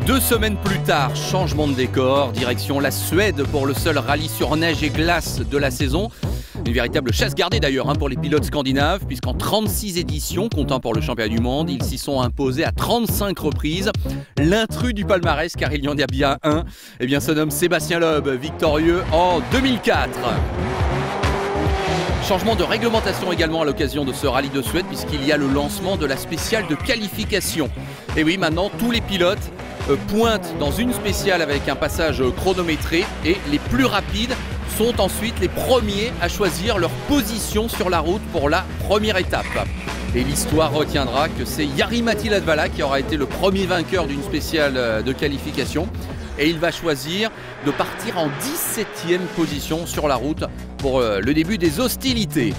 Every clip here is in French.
2 semaines plus tard, changement de décor, direction la Suède pour le seul rallye sur neige et glace de la saison. Une véritable chasse gardée d'ailleurs pour les pilotes scandinaves, puisqu'en 36 éditions, comptant pour le championnat du monde, ils s'y sont imposés à 35 reprises. L'intrus du palmarès, car il y en a bien un, se nomme Sébastien Loeb, victorieux en 2004. Changement de réglementation également à l'occasion de ce rallye de Suède, puisqu'il y a le lancement de la spéciale de qualification. Et oui, maintenant tous les pilotes pointent dans une spéciale avec un passage chronométré, et les plus rapides sont ensuite les premiers à choisir leur position sur la route pour la première étape. Et l'histoire retiendra que c'est Jari-Matti Latvala qui aura été le premier vainqueur d'une spéciale de qualification. Et il va choisir de partir en 17e position sur la route pour le début des hostilités.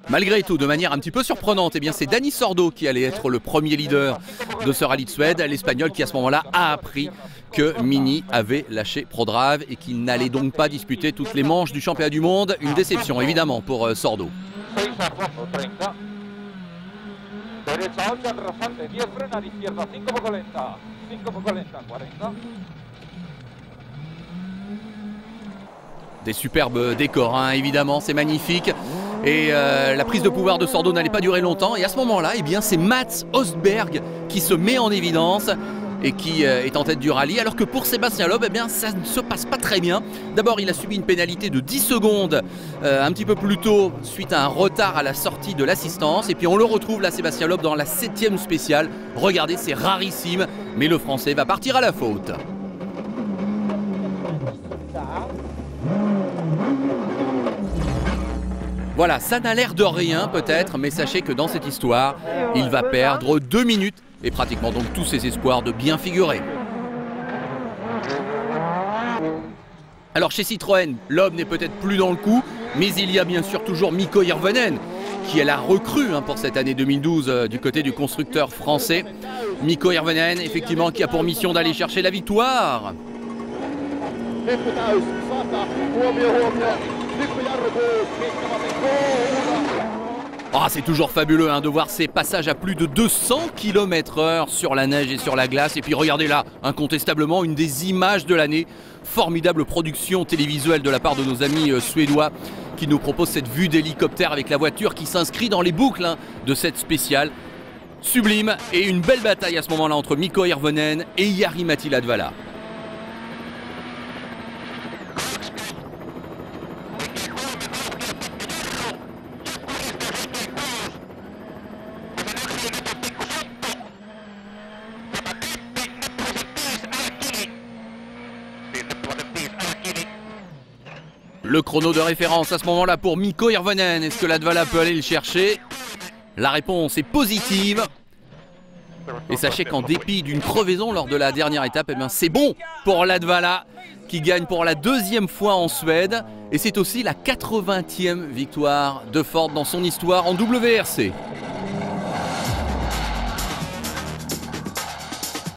Malgré tout, de manière un petit peu surprenante, c'est Dani Sordo qui allait être le premier leader de ce rallye de Suède. L'Espagnol qui à ce moment-là a appris que Mini avait lâché ProDrive et qu'il n'allait donc pas disputer toutes les manches du championnat du monde. Une déception évidemment pour Sordo. Des superbes décors, évidemment, c'est magnifique. Et la prise de pouvoir de Sordo n'allait pas durer longtemps. Et à ce moment-là, c'est Mats Östberg qui se met en évidence et qui est en tête du rallye. Alors que pour Sébastien Loeb, ça ne se passe pas très bien. D'abord, il a subi une pénalité de 10 secondes un petit peu plus tôt suite à un retard à la sortie de l'assistance. Et puis on le retrouve là, Sébastien Loeb, dans la 7e spéciale. Regardez, c'est rarissime, mais le Français va partir à la faute. Voilà, ça n'a l'air de rien peut-être, mais sachez que dans cette histoire, il va perdre 2 minutes et pratiquement donc tous ses espoirs de bien figurer. Alors chez Citroën, Loeb n'est peut-être plus dans le coup, mais il y a bien sûr toujours Mikko Hirvonen, qui est la recrue pour cette année 2012 du côté du constructeur français. Mikko Hirvonen, effectivement, qui a pour mission d'aller chercher la victoire. Oh, c'est toujours fabuleux de voir ces passages à plus de 200 km/h sur la neige et sur la glace. Et puis regardez là, incontestablement une des images de l'année. Formidable production télévisuelle de la part de nos amis suédois qui nous proposent cette vue d'hélicoptère avec la voiture qui s'inscrit dans les boucles de cette spéciale. Sublime, et une belle bataille à ce moment-là entre Mikko Hirvonen et Jari-Matti Latvala. Le chrono de référence à ce moment-là pour Mikko Hirvonen. Est-ce que Latvala peut aller le chercher? La réponse est positive. Et sachez qu'en dépit d'une crevaison lors de la dernière étape, c'est bon pour Latvala qui gagne pour la 2e fois en Suède. Et c'est aussi la 80e victoire de Ford dans son histoire en WRC.